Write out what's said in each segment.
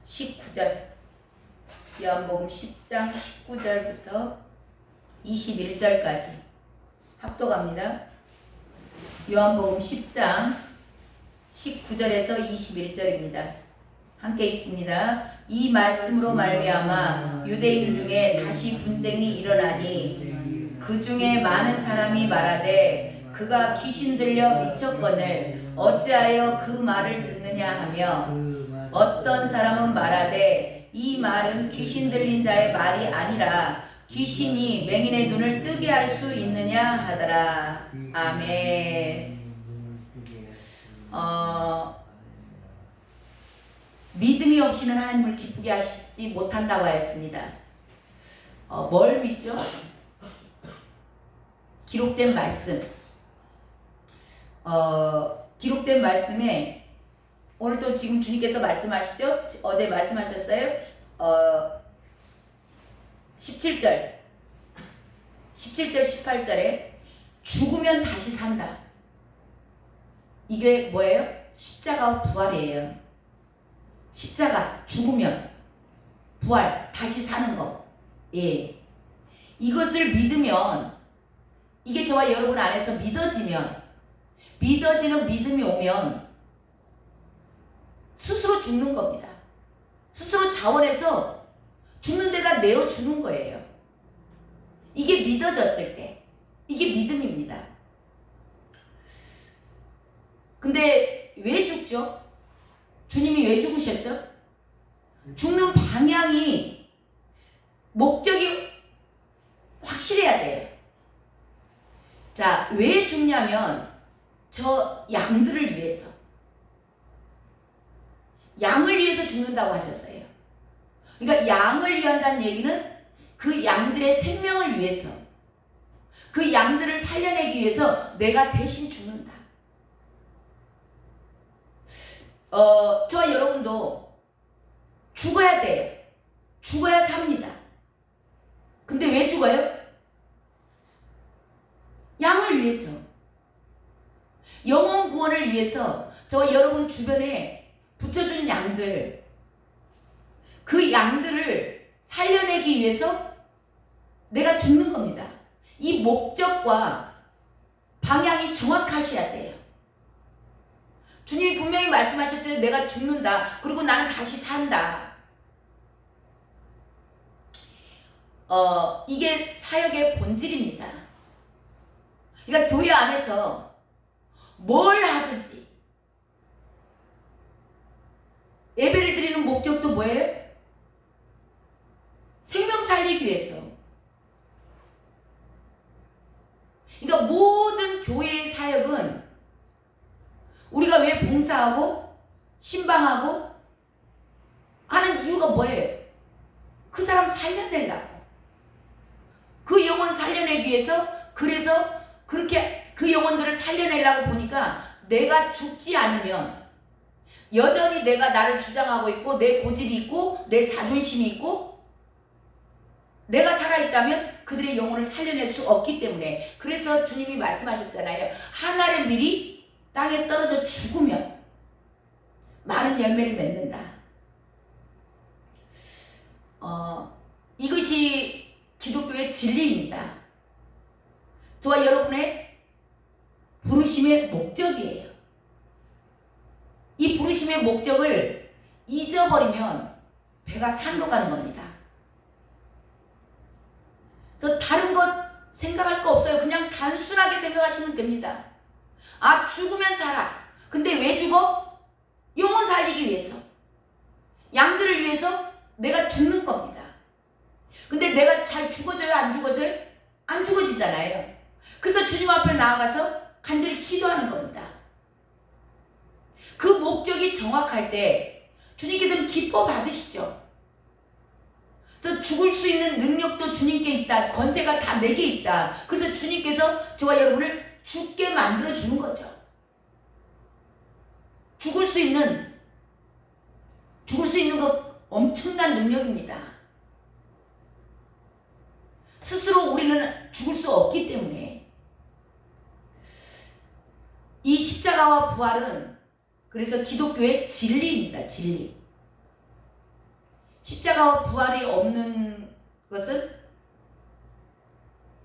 19절, 요한복음 10장 19절부터 21절까지 합독합니다. 요한복음 10장 19절에서 21절입니다. 함께 읽습니다. 이 말씀으로 말미암아 유대인 중에 다시 분쟁이 일어나니 그 중에 많은 사람이 말하되 그가 귀신 들려 미쳤거늘 어찌하여 그 말을 듣느냐 하며 어떤 사람은 말하되 이 말은 귀신 들린 자의 말이 아니라 귀신이 맹인의 눈을 뜨게 할 수 있느냐 하더라. 아멘. 믿음이 없이는 하나님을 기쁘게 하시지 못한다고 하였습니다. 뭘 믿죠? 기록된 말씀. 기록된 말씀에 오늘도 지금 주님께서 말씀하시죠? 어제 말씀하셨어요? 17절 18절에 죽으면 다시 산다. 이게 뭐예요? 십자가와 부활이에요. 십자가, 죽으면 부활, 다시 사는 거. 예. 이것을 믿으면, 이게 저와 여러분 안에서 믿어지면, 믿어지는 믿음이 오면 스스로 죽는 겁니다. 스스로 자원해서 죽는 데다 내어주는 거예요. 이게 믿어졌을 때, 이게 믿음입니다. 근데 왜 죽죠? 주님이 왜 죽으셨죠? 죽는 방향이, 목적이 확실해야 돼요. 자, 왜 죽냐면 저 양들을 위해서, 양을 위해서 죽는다고 하셨어요. 그러니까 양을 위한다는 얘기는 그 양들의 생명을 위해서, 그 양들을 살려내기 위해서 내가 대신 죽는다. 저와 여러분도 죽어야 돼요. 죽어야 삽니다. 근데 왜 죽어요? 양을 위해서, 영혼 구원을 위해서. 저와 여러분 주변에 붙여준 양들, 그 양들을 살려내기 위해서 내가 죽는 겁니다. 이 목적과 방향이 정확하셔야 돼요. 주님이 분명히 말씀하셨어요. 내가 죽는다. 그리고 나는 다시 산다. 이게 사역의 본질입니다. 그러니까 교회 안에서 뭘 하든지, 예배를 드리는 목적도 뭐예요? 생명 살리기 위해서. 그러니까 모든 교회의 사역은, 우리가 왜 봉사하고 신방하고 하는 이유가 뭐예요? 그 사람 살려내려고, 그 영혼 살려내기 위해서. 그래서 그렇게 그 영혼들을 살려내려고 보니까 내가 죽지 않으면, 여전히 내가 나를 주장하고 있고 내 고집이 있고 내 자존심이 있고 내가 살아있다면 그들의 영혼을 살려낼 수 없기 때문에. 그래서 주님이 말씀하셨잖아요. 한 알의 밀이 땅에 떨어져 죽으면 많은 열매를 맺는다. 이것이 기독교의 진리입니다. 저와 여러분의 부르심의 목적이에요. 이 부르심의 목적을 잊어버리면 배가 산으로 가는 겁니다. 그래서 다른 것 생각할 거 없어요. 그냥 단순하게 생각하시면 됩니다. 아, 죽으면 살아. 근데 왜 죽어? 영혼 살리기 위해서, 양들을 위해서 내가 죽는 겁니다. 근데 내가 잘 죽어져요? 안 죽어져요? 안 죽어지잖아요. 그래서 주님 앞에 나아가서 간절히 기도하는 겁니다. 그 목적이 정확할 때 주님께서는 기뻐 받으시죠. 그래서 죽을 수 있는 능력도 주님께 있다. 권세가 다 내게 있다. 그래서 주님께서 저와 여러분을 죽게 만들어 주는 거죠. 죽을 수 있는 거 엄청난 능력입니다. 스스로 우리는 죽을 수 없기 때문에. 이 십자가와 부활은 그래서 기독교의 진리입니다. 진리. 십자가와 부활이 없는 것은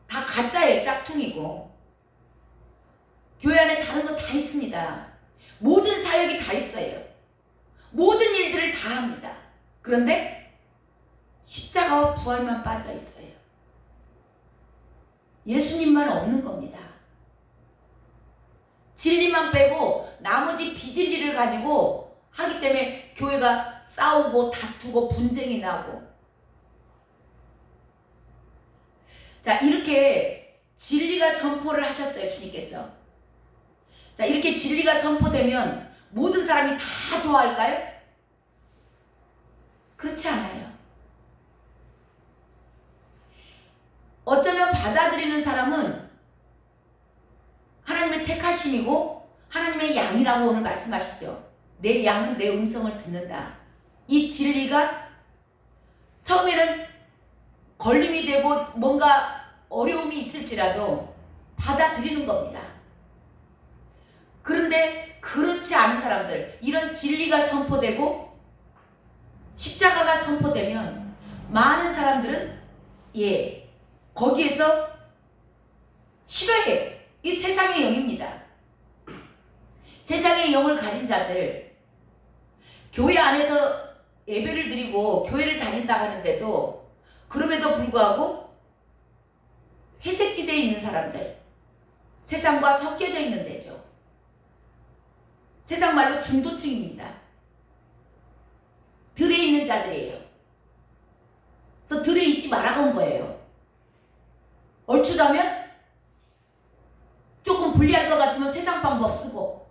다 가짜예요. 짝퉁이고. 교회 안에 다른 거 다 있습니다. 모든 사역이 다 있어요. 모든 일들을 다 합니다. 그런데 십자가와 부활만 빠져 있어요. 예수님만 없는 겁니다. 진리만 빼고 나머지 비진리를 가지고 하기 때문에 교회가 싸우고 다투고 분쟁이 나고. 자, 이렇게 진리가 선포를 하셨어요. 주님께서. 자, 이렇게 진리가 선포되면 모든 사람이 다 좋아할까요? 그렇지 않아요. 어쩌면 받아들이는 사람은 하나님의 택하심이고 하나님의 양이라고 오늘 말씀하시죠. 내 양은 내 음성을 듣는다. 이 진리가 처음에는 걸림이 되고 뭔가 어려움이 있을지라도 받아들이는 겁니다. 그런데 그렇지 않은 사람들, 이런 진리가 선포되고 십자가가 선포되면 많은 사람들은 거기에서 싫어해요. 이 세상의 영입니다. 세상의 영을 가진 자들, 교회 안에서 예배를 드리고 교회를 다닌다 하는데도 그럼에도 불구하고 회색지대에 있는 사람들, 세상과 섞여져 있는 데죠. 세상 말로 중도층입니다. 들에 있는 자들이에요. 그래서 들에 있지 말라고 한 거예요. 얼추다면 조금 불리할 것 같으면 세상 방법 쓰고,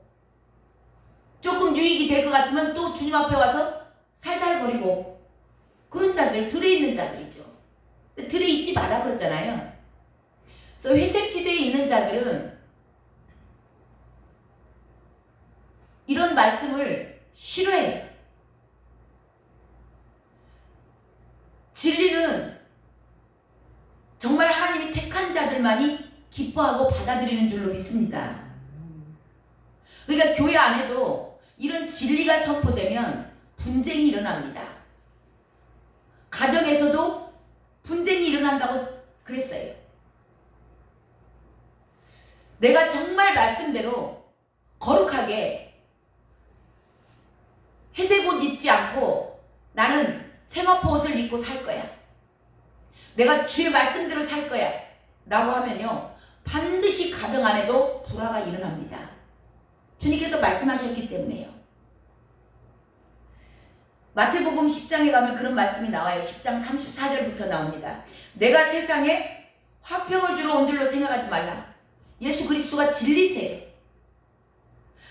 조금 유익이 될 것 같으면 또 주님 앞에 와서 살살거리고, 그런 자들, 들에 있는 자들이죠. 들에 있지 말라 그랬잖아요. 그래서 회색지대에 있는 자들은 이런 말씀을 싫어해요. 진리는 정말 하나님이 택한 자들만이 기뻐하고 받아들이는 줄로 믿습니다. 그러니까 교회 안에도 이런 진리가 선포되면 분쟁이 일어납니다. 가정에서도 분쟁이 일어난다고 그랬어요. 내가 정말 말씀대로 거룩하게 회색 옷 입지 않고 나는 세마포 옷을 입고 살 거야. 내가 주의 말씀대로 살 거야. 라고 하면요, 반드시 가정 안에도 불화가 일어납니다. 주님께서 말씀하셨기 때문에요. 마태복음 10장에 가면 그런 말씀이 나와요. 10장 34절부터 나옵니다. 내가 세상에 화평을 주러 온 줄로 생각하지 말라. 예수 그리스도가 진리세요.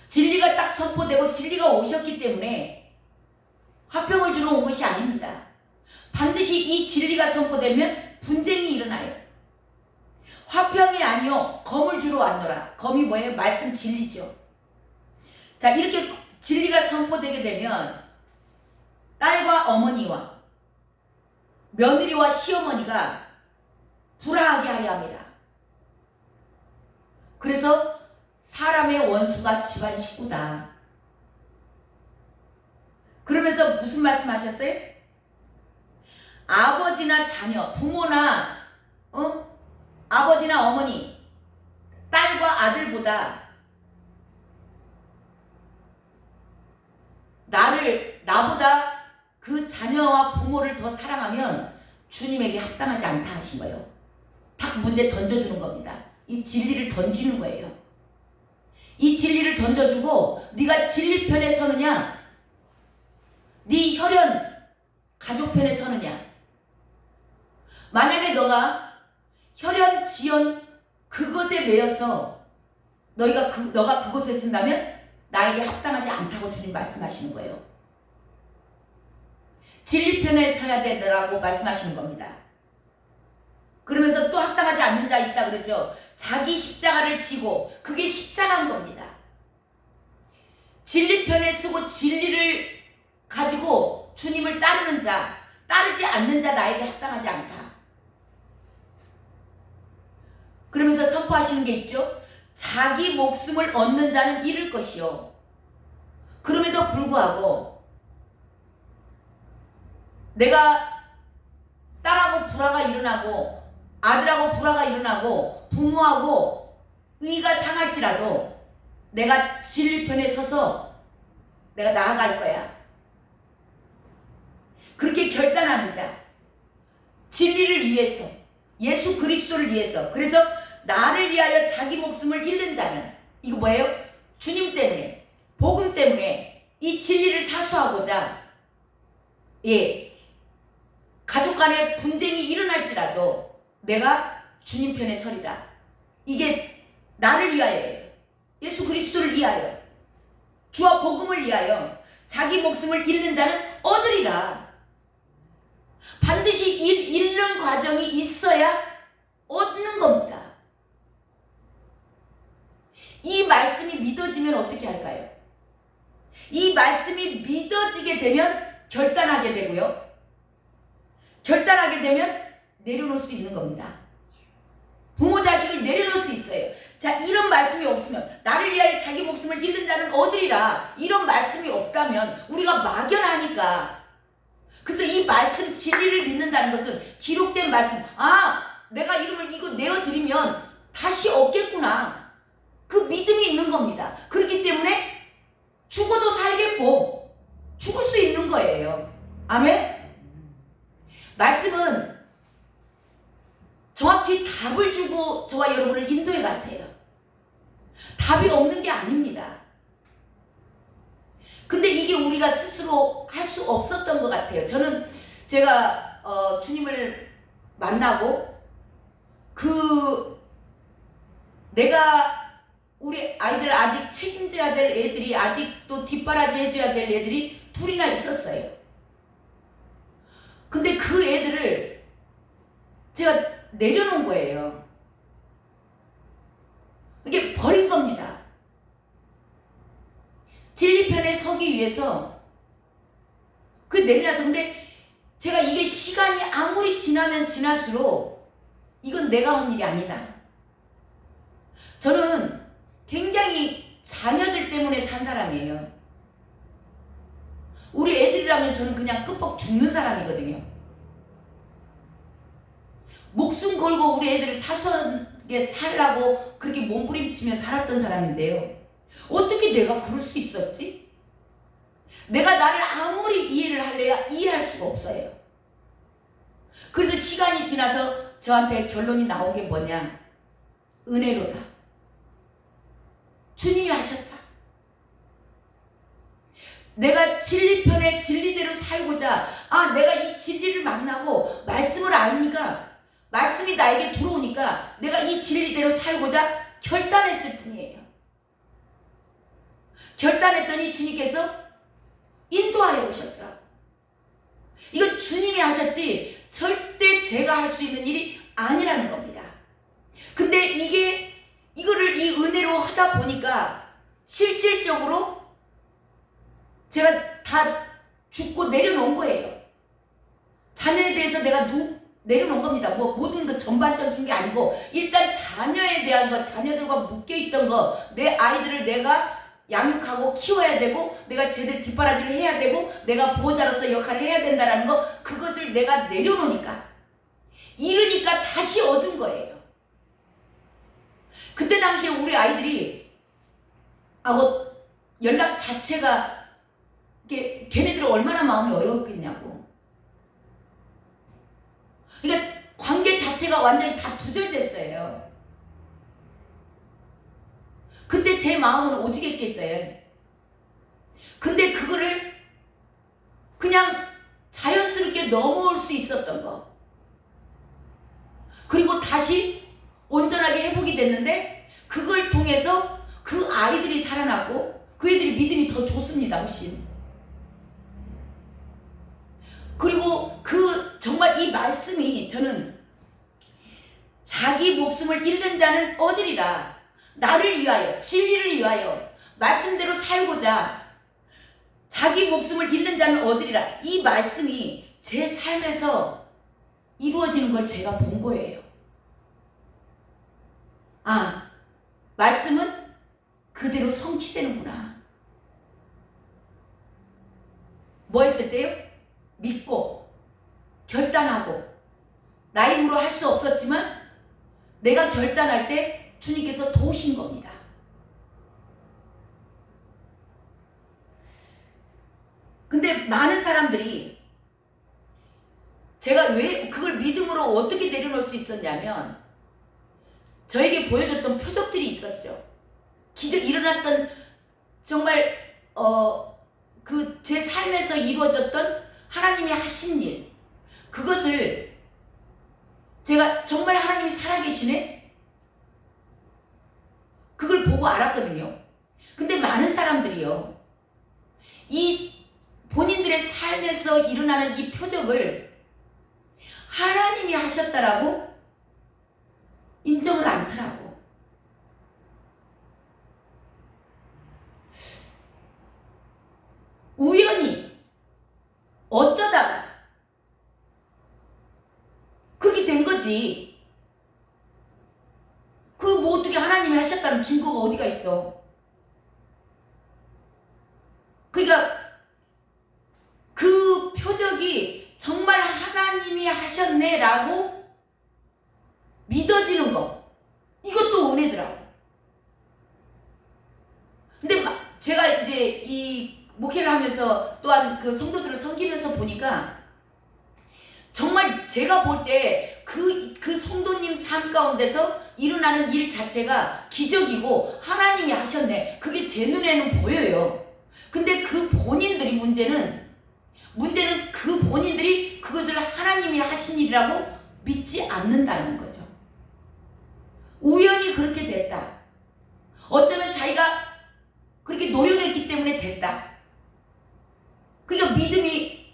진리가 딱 선포되고 진리가 오셨기 때문에 화평을 주러 온 것이 아닙니다. 반드시 이 진리가 선포되면 분쟁이 일어나요. 화평이 아니요 검을 주러 왔노라. 검이 뭐예요? 말씀 진리죠. 자, 이렇게 진리가 선포되게 되면 딸과 어머니와 며느리와 시어머니가 불화하게 하려 합니다. 그래서 사람의 원수가 집안 식구다. 그러면서 무슨 말씀 하셨어요? 아버지나 자녀, 부모나 아버지나 어머니, 딸과 아들보다 나보다 그 자녀와 부모를 더 사랑하면 주님에게 합당하지 않다 하신 거예요. 딱 문제 던져주는 겁니다. 이 진리를 던지는 거예요. 이 진리를 던져주고 네가 진리 편에 서느냐, 네 혈연 가족 편에 서느냐. 만약에 너가 혈연 지연 그것에 매여서 너가 그곳에 쓴다면 나에게 합당하지 않다고 주님 말씀하시는 거예요. 진리 편에 서야 되더라고 말씀하시는 겁니다. 그러면서 또 합당하지 않는 자 있다 그러죠. 자기 십자가를 지고, 그게 십자가인 겁니다. 진리 편에 서고 진리를 가지고 주님을 따르는 자, 따르지 않는 자 나에게 합당하지 않다. 그러면서 선포하시는 게 있죠. 자기 목숨을 얻는 자는 잃을 것이요. 그럼에도 불구하고 내가 딸하고 불화가 일어나고 아들하고 불화가 일어나고 부모하고 의가 상할지라도 내가 진리 편에 서서 내가 나아갈 거야. 그렇게 결단하는 자, 진리를 위해서, 예수 그리스도를 위해서, 그래서 나를 위하여 자기 목숨을 잃는 자는, 이거 뭐예요? 주님 때문에, 복음 때문에 이 진리를 사수하고자, 가족 간에 분쟁이 일어날지라도 내가 주님 편에 서리라. 이게 나를 위하여예요. 예수 그리스도를 위하여, 주와 복음을 위하여 자기 목숨을 잃는 자는 얻으리라. 반드시 잃는 과정이 있어야 얻는 겁니다. 이 말씀이 믿어지면 어떻게 할까요? 이 말씀이 믿어지게 되면 결단하게 되고요. 결단하게 되면 내려놓을 수 있는 겁니다. 부모 자식을 내려놓을 수 있어요. 자, 이런 말씀이 없으면 나를 위하여 자기 목숨을 잃는 자는 얻으리라. 이런 말씀이 없다면 우리가 막연하니까. 그래서 이 말씀 진리를 믿는다는 것은 기록된 말씀. 아, 내가 이름을 이거 내어드리면 다시 얻겠구나. 그 믿음이 있는 겁니다. 그렇기 때문에 죽어도 살겠고 죽을 수 있는 거예요. 아멘? 말씀은 정확히 답을 주고 저와 여러분을 인도해 가세요. 답이 없는 게 아닙니다. 근데 이게 우리가 스스로 할 수 없었던 것 같아요. 저는 제가 주님을 만나고 내가 우리 아이들 아직 책임져야 될 애들이, 아직도 뒷바라지 해줘야 될 애들이 둘이나 있었어요. 근데 그 애들을 제가 내려놓은 거예요. 이게 버린 겁니다. 진리편에 서기 위해서 내려놔서. 근데 제가 이게 시간이 아무리 지나면 지날수록 이건 내가 한 일이 아니다. 저는 굉장히 자녀들 때문에 산 사람이에요. 우리 애들이라면 저는 그냥 끄뻑 죽는 사람이거든요. 목숨 걸고 우리 애들을 사소하게 살라고 그렇게 몸부림치며 살았던 사람인데요. 어떻게 내가 그럴 수 있었지? 내가 나를 아무리 이해를 할래야 이해할 수가 없어요. 그래서 시간이 지나서 저한테 결론이 나온 게 뭐냐? 은혜로다. 주님이 하셨다. 내가 진리편에 진리대로 살고자, 내가 이 진리를 만나고 말씀을 아니까, 말씀이 나에게 들어오니까 내가 이 진리대로 살고자 결단했을 뿐이에요. 결단했더니 주님께서 인도하여 오셨더라고요. 이건 주님이 하셨지 절대 제가 할 수 있는 일이 아니라는 겁니다. 근데 이거를 이 은혜로 하다 보니까 실질적으로 제가 다 죽고 내려놓은 거예요. 자녀에 대해서 내가 내려놓은 겁니다. 모든 그 전반적인 게 아니고 일단 자녀에 대한 것, 자녀들과 묶여있던 거, 내 아이들을 내가 양육하고 키워야 되고 내가 쟤들 뒷바라지를 해야 되고 내가 보호자로서 역할을 해야 된다는 거, 그것을 내가 내려놓으니까, 이러니까 다시 얻은 거예요. 그때 당시에 우리 아이들이 연락 자체가 걔네들은 얼마나 마음이 어려웠겠냐고. 그러니까 관계 자체가 완전히 다 두절됐어요. 그때 제 마음은 오죽했겠어요. 근데 그거를 그냥 자연스럽게 넘어올 수 있었던 거, 그리고 다시 온전하게 회복이 됐는데 그걸 통해서 그 아이들이 살아났고 그 애들이 믿음이 더 좋습니다. 훨씬. 그리고 정말 이 말씀이, 저는 자기 목숨을 잃는 자는 얻으리라. 나를 위하여, 진리를 위하여 말씀대로 살고자 자기 목숨을 잃는 자는 얻으리라. 이 말씀이 제 삶에서 이루어지는 걸 제가 본 거예요. 말씀은 그대로 성취되는구나. 뭐 했을 때요? 믿고 결단하고 나 힘으로 할 수 없었지만 내가 결단할 때 주님께서 도우신 겁니다. 근데 많은 사람들이 제가 왜 그걸 믿음으로 어떻게 내려놓을 수 있었냐면 저에게 보여줬던 표적들이 있었죠. 기적 일어났던 정말 그 제 삶에서 이루어졌던 하나님이 하신 일, 그것을 제가 정말 하나님이 살아계시네? 그걸 보고 알았거든요. 근데 많은 사람들이요, 이 본인들의 삶에서 일어나는 이 표적을 하나님이 하셨다라고 인정을 않더라고. 우연히 어쩌다가 그렇게 된 거지. 그 뭐 어떻게 하나님이 하셨다는 증거가 어디가 있어. 그러니까 그 표적이 정말 하나님이 하셨네 라고 믿어지는 거, 이것도 은혜더라고. 근데 제가 이제 이 목회를 하면서 또한 그 성도들을 섬기면서 보니까 정말 제가 볼 때 그 성도님 삶 가운데서 일어나는 일 자체가 기적이고 하나님이 하셨네, 그게 제 눈에는 보여요. 근데 그 본인들이 문제는 그 본인들이 그것을 하나님이 하신 일이라고 믿지 않는다는 거죠. 우연히 그렇게 됐다. 어쩌면 자기가 그렇게 노력했기 때문에 됐다. 그러니까 믿음이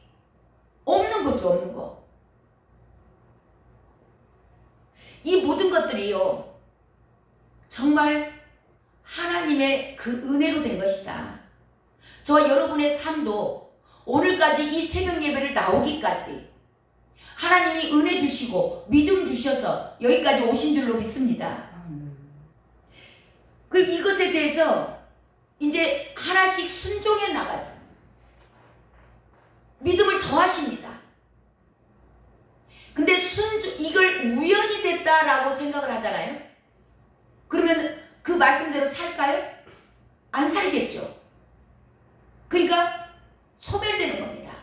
없는 거죠, 없는 거. 이 모든 것들이요, 정말 하나님의 그 은혜로 된 것이다. 저와 여러분의 삶도 오늘까지 이 새벽 예배를 나오기까지 하나님이 은혜 주시고 믿음 주셔서 여기까지 오신 줄로 믿습니다. 그리고 이것에 대해서 이제 하나씩 순종해 나가서 믿음을 더하십니다. 근데 이걸 우연히 됐다라고 생각을 하잖아요. 그러면 그 말씀대로 살까요? 안 살겠죠. 그러니까 소멸되는 겁니다.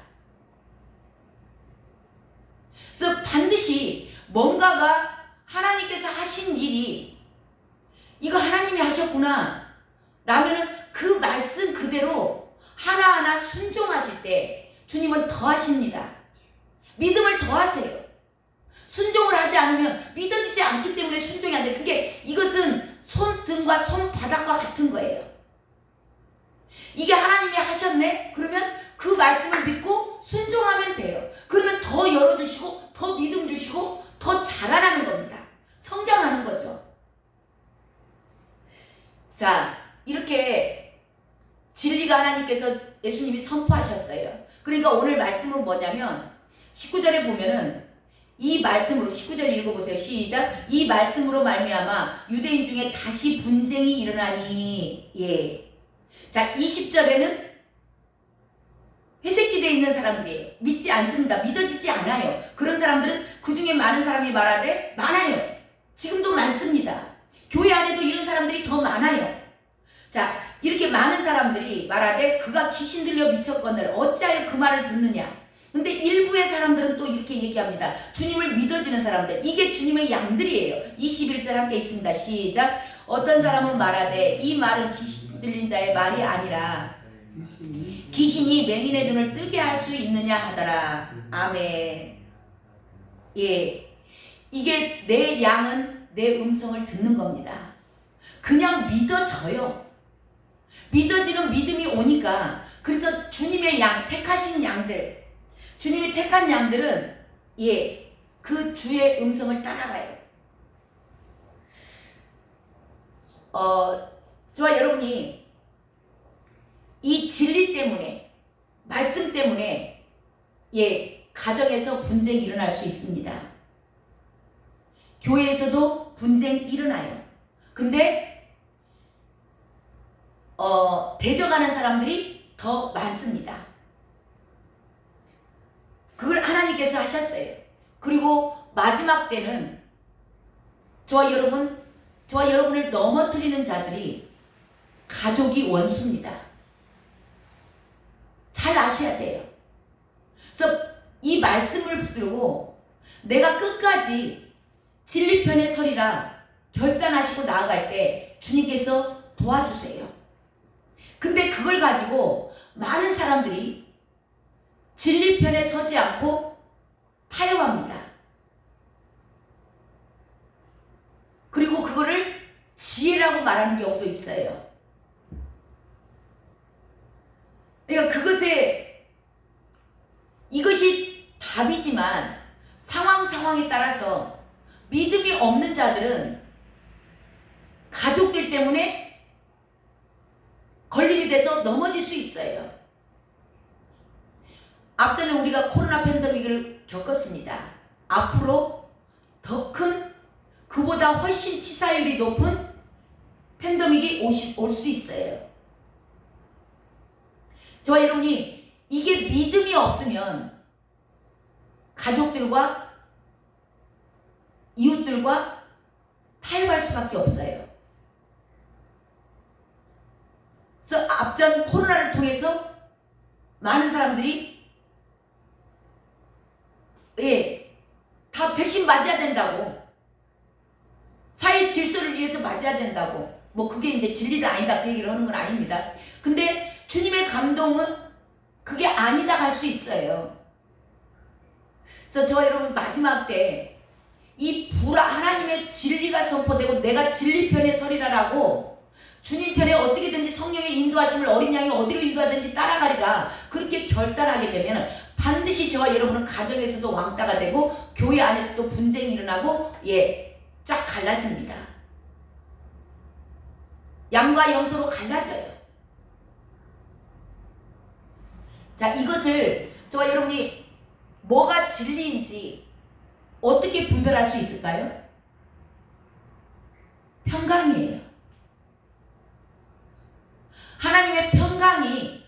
그래서 반드시 뭔가가 하나님께서 하신 일이 이거 하나님이 하셨구나 라면은 그 말씀 그대로 하나하나 순종하실 때 주님은 더하십니다. 믿음을 더하세요. 순종을 하지 않으면 믿어지지 않기 때문에 순종이 안 돼. 그게 이것은 손등과 손바닥과 같은 거예요. 이게 하나님이 하셨네? 그러면 그 말씀을 믿고 순종하면 돼요. 그러면 더 열어주시고 더 믿음 주시고 더 자라나는 겁니다. 성장하는 거죠. 자, 이렇게 진리가 하나님께서 예수님이 선포하셨어요. 그러니까 오늘 말씀은 뭐냐면 19절에 보면은 이 말씀으로 19절 읽어보세요. 시작. 이 말씀으로 말미암아 유대인 중에 다시 분쟁이 일어나니. 예. 자, 20절에는 회색지대에 있는 사람들이에요. 믿지 않습니다. 믿어지지 않아요. 그런 사람들은 그 중에 많은 사람이 말하되 많아요. 지금도 많습니다. 교회 안에도 이런 사람들이 더 많아요. 자, 이렇게 많은 사람들이 말하되 그가 귀신 들려 미쳤거늘 어찌하여 그 말을 듣느냐. 근데 일부의 사람들은 또 이렇게 얘기합니다. 주님을 믿어지는 사람들, 이게 주님의 양들이에요. 21절 함께 있습니다. 시작. 어떤 사람은 말하되 이 말은 귀신 들린 자의 말이 아니라 귀신이 맹인의 눈을 뜨게 할 수 있느냐 하더라. 아멘. 예, 이게 내 양은 내 음성을 듣는 겁니다. 그냥 믿어져요. 믿어지는 믿음이 오니까. 그래서 주님의 양, 택하신 양들, 주님이 택한 양들은 예, 그 주의 음성을 따라가요. 저와 여러분이 이 진리 때문에, 말씀 때문에 예, 가정에서 분쟁이 일어날 수 있습니다. 교회에서도 분쟁이 일어나요. 근데 대적하는 사람들이 더 많습니다. 그걸 하나님 하나님께서 하셨어요. 그리고 마지막 때는 저와 여러분을 넘어뜨리는 자들이 가족이 원수입니다. 잘 아셔야 돼요. 그래서 이 말씀을 붙들고 내가 끝까지 진리편에 서리라 결단하시고 나아갈 때 주님께서 도와주세요. 근데 그걸 가지고 많은 사람들이 진리편에 서지 않고 타협합니다. 그리고 그거를 지혜라고 말하는 경우도 있어요. 그러니까 이것이 답이지만 상황에 따라서 믿음이 없는 자들은 가족들 때문에 걸림이 돼서 넘어질 수 있어요. 앞전에 우리가 코로나 팬데믹을 겪었습니다. 앞으로 더 큰 그보다 훨씬 치사율이 높은 팬데믹이 올 수 있어요. 저와 여러분이 이게 믿음이 없으면 가족들과 이웃들과 타협할 수밖에 없어요. 그래서 앞전 코로나를 통해서 많은 사람들이 다 백신 맞아야 된다고, 사회 질서를 위해서 맞아야 된다고, 뭐 그게 이제 진리다 아니다 그 얘기를 하는 건 아닙니다. 근데 주님의 감동은 그게 아니다 할 수 있어요. 그래서 저와 여러분 마지막 때 이 하나님의 진리가 선포되고 내가 진리 편에 서리라라고 주님 편에 어떻게든지 성령의 인도하심을 어린 양이 어디로 인도하든지 따라가리라 그렇게 결단하게 되면 반드시 저와 여러분은 가정에서도 왕따가 되고 교회 안에서도 분쟁이 일어나고 쫙 갈라집니다. 양과 염소로 갈라져요. 자, 이것을 저와 여러분이 뭐가 진리인지 어떻게 분별할 수 있을까요? 평강이에요. 하나님의 평강이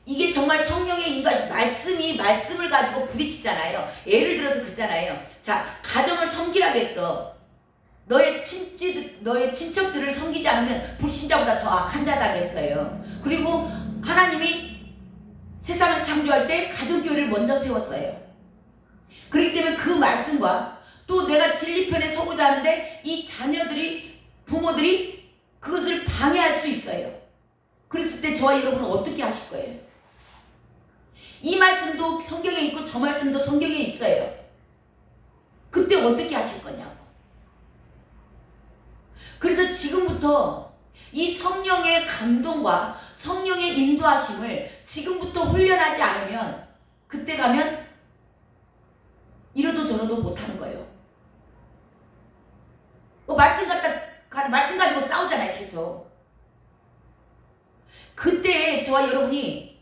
이게 정말 성령의 인도하신 말씀을 가지고 부딪히잖아요. 예를 들어서 그렇잖아요. 자, 가정을 섬기라겠어. 너의 친척들을 섬기지 않으면 불신자보다 더 악한 자다겠어요. 그리고 하나님이 세상을 창조할 때 가정교회를 먼저 세웠어요. 그렇기 때문에 그 말씀과 또 내가 진리편에 서고자 하는데 이 부모들이 그것을 방해할 수 있어요. 그랬을 때 저와 여러분은 어떻게 하실 거예요? 이 말씀도 성경에 있고 저 말씀도 성경에 있어요. 그때 어떻게 하실 거냐고. 그래서 지금부터 이 성령의 감동과 성령의 인도하심을 지금부터 훈련하지 않으면 그때 가면 이러도 저러도 못하는 거예요. 말씀 가지고 싸우잖아요, 계속. 그때 저와 여러분이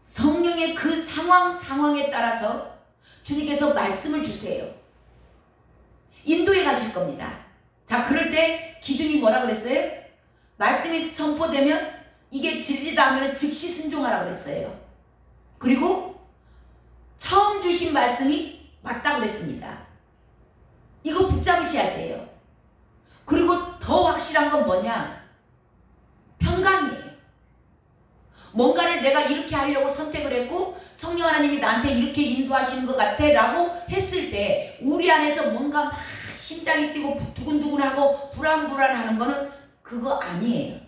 성령의 그 상황에 따라서 주님께서 말씀을 주세요. 인도해 가실 겁니다. 자, 그럴 때 기준이 뭐라 그랬어요? 말씀이 선포되면 이게 진리다 하면 즉시 순종하라 그랬어요. 그리고 처음 주신 말씀이 맞다 그랬습니다. 이거 붙잡으셔야 돼요. 그리고 더 확실한 건 뭐냐? 평강이에요. 뭔가를 내가 이렇게 하려고 선택을 했고 성령 하나님이 나한테 이렇게 인도하시는 것 같아 라고 했을 때 우리 안에서 뭔가 막 심장이 뛰고 두근두근하고 불안하는 거는 그거 아니에요.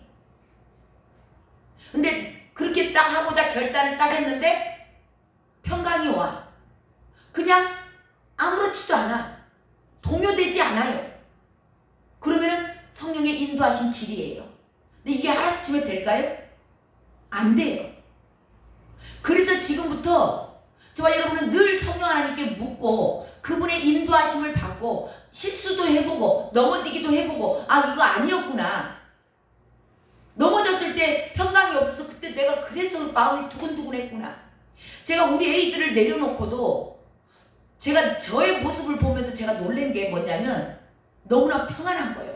근데 그렇게 딱 하고자 결단을 딱 했는데 평강이 와. 그냥 아무렇지도 않아. 동요되지 않아요. 그러면은 성령의 인도하신 길이에요. 근데 이게 하루아침에 될까요? 안 돼요. 그래서 지금부터 저와 여러분은 늘 성령 하나님께 묻고 그분의 인도하심을 받고 실수도 해보고 넘어지기도 해보고 이거 아니었구나. 넘어졌을 때 평강이 없어서 그때 내가 그래서 마음이 두근두근했구나. 제가 우리 애들을 내려놓고도 제가 저의 모습을 보면서 제가 놀란 게 뭐냐면 너무나 평안한 거예요.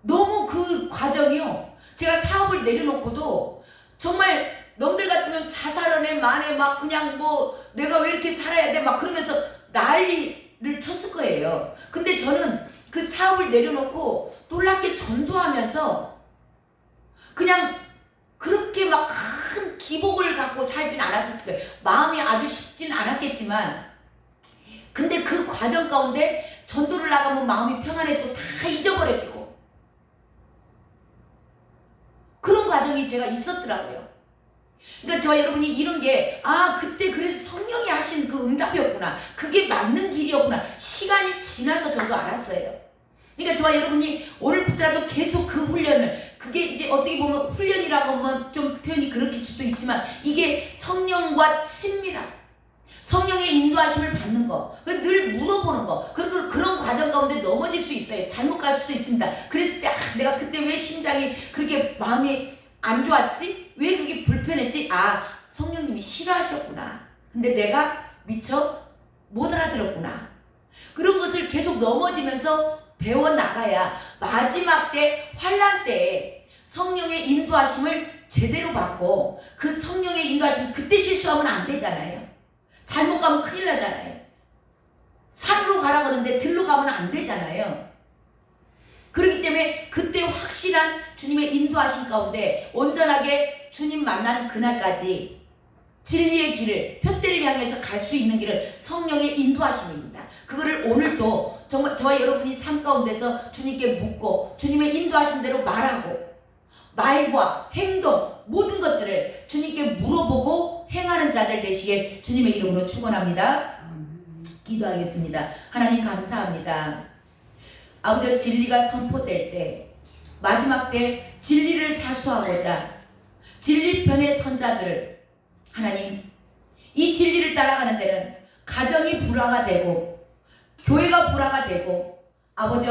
너무 그 과정이요. 제가 사업을 내려놓고도 정말 놈들 같은 같으면 자살원에 만에 막 그냥 뭐 내가 왜 이렇게 살아야 돼 막 그러면서 난리를 쳤을 거예요. 근데 저는 그 사업을 내려놓고 놀랍게 전도하면서 그냥 그렇게 막 큰 기복을 갖고 살진 않았을 거예요. 마음이 아주 쉽진 않았겠지만, 근데 그 과정 가운데 전도를 나가면 마음이 평안해지고 다 잊어버려지고 그런 과정이 제가 있었더라고요. 그러니까 저와 여러분이 이런 게 그때 그래서 성령이 하신 그 응답이었구나, 그게 맞는 길이었구나, 시간이 지나서 저도 알았어요. 그러니까 저와 여러분이 오늘부터라도 계속 그 훈련을, 그게 이제 어떻게 보면 훈련이라고 하면 좀 표현이 그렇게 수도 있지만, 이게 성령과 친밀함, 성령의 인도하심을 받는 거, 늘 물어보는 거, 그리고 그런 과정 가운데 넘어질 수 있어요. 잘못 갈 수도 있습니다. 그랬을 때 내가 그때 왜 심장이 그렇게 마음이 안 좋았지? 왜 그렇게 불편했지? 성령님이 싫어하셨구나. 근데 내가 미처 못 알아들었구나. 그런 것을 계속 넘어지면서 배워나가야 마지막 때 환난 때에 성령의 인도하심을 제대로 받고, 그 성령의 인도하심 그때 실수하면 안 되잖아요. 잘못 가면 큰일 나잖아요. 산으로 가라고 하는데 들로 가면 안 되잖아요. 그렇기 때문에 그때 확실한 주님의 인도하심 가운데 온전하게 주님 만나는 그날까지 진리의 길을, 표대를 향해서 갈 수 있는 길을 성령의 인도하심입니다. 그거를 오늘도 정말 저와 여러분이 삶 가운데서 주님께 묻고 주님의 인도하신 대로 말하고, 말과 행동 모든 것들을 주님께 물어보고 행하는 자들 되시길 주님의 이름으로 축원합니다. 기도하겠습니다. 하나님 감사합니다. 아버지, 진리가 선포될 때, 마지막 때 진리를 사수하고자 진리편의 선자들을, 하나님, 이 진리를 따라가는 데는 가정이 불화가 되고 교회가 불화가 되고 아버지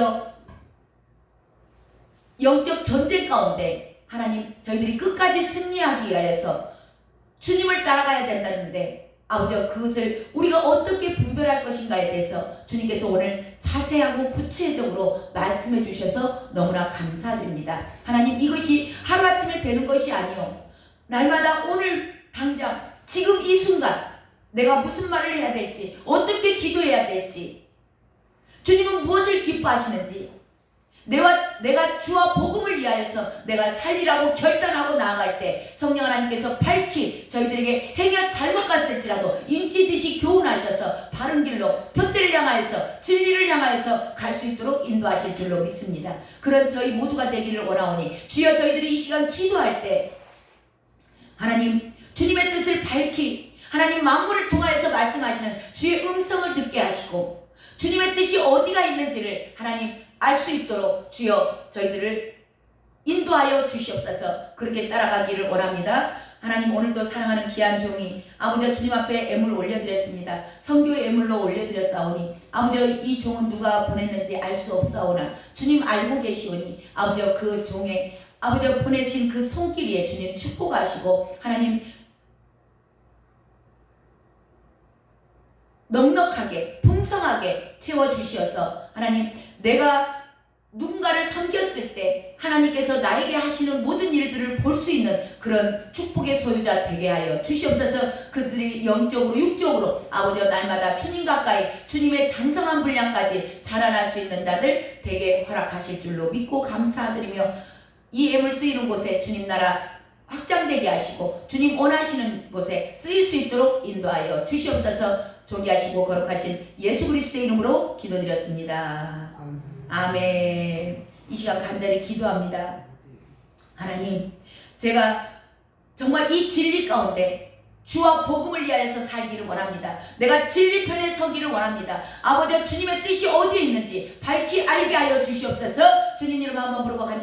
영적 전쟁 가운데 하나님, 저희들이 끝까지 승리하기 위하여서 주님을 따라가야 된다는데, 아버지 그것을 우리가 어떻게 분별할 것인가에 대해서 주님께서 오늘 자세하고 구체적으로 말씀해 주셔서 너무나 감사드립니다. 하나님, 이것이 하루아침에 되는 것이 아니요, 날마다 오늘 당장 지금 이 순간 내가 무슨 말을 해야 될지, 어떻게 기도해야 될지, 주님은 무엇을 기뻐하시는지, 내가 주와 복음을 위하여서 내가 살리라고 결단하고 나아갈 때 성령 하나님께서 밝히 저희들에게 행여 잘못 갔을지라도 인치듯이 교훈하셔서 바른 길로, 표대를 향하여서 진리를 향하여서 갈 수 있도록 인도하실 줄로 믿습니다. 그런 저희 모두가 되기를 원하오니 주여, 저희들이 이 시간 기도할 때 하나님, 주님의 뜻을 밝히 하나님 만물을 통하여서 말씀하시는 주의 음성을 듣게 하시고, 주님의 뜻이 어디가 있는지를 하나님 알 수 있도록 주여 저희들을 인도하여 주시옵소서. 그렇게 따라가기를 원합니다. 하나님, 오늘도 사랑하는 귀한 종이 아버지 주님 앞에 애물 올려드렸습니다. 선교의 애물로 올려드렸사오니 아버지, 이 종은 누가 보냈는지 알 수 없사오나 주님 알고 계시오니 아버지 그 종의 아버지 보내신 그 손길 위에 주님 축복하시고 하나님 넉넉하게 풍성하게 채워주시어서 하나님, 내가 누군가를 섬겼을 때 하나님께서 나에게 하시는 모든 일들을 볼 수 있는 그런 축복의 소유자 되게 하여 주시옵소서. 그들이 영적으로 육적으로 아버지 날마다 주님 가까이 주님의 장성한 분량까지 자라날 수 있는 자들 되게 허락하실 줄로 믿고 감사드리며, 이 애물 쓰이는 곳에 주님 나라 확장되게 하시고 주님 원하시는 곳에 쓰일 수 있도록 인도하여 주시옵소서. 존귀하시고 거룩하신 예수 그리스도의 이름으로 기도드렸습니다. 아멘. 이 시간 간절히 기도합니다. 하나님, 제가 정말 이 진리 가운데 주와 복음을 위하여서 살기를 원합니다. 내가 진리편에 서기를 원합니다. 아버지, 주님의 뜻이 어디에 있는지 밝히 알게 하여 주시옵소서. 주님 이름 한번 부르고 간절히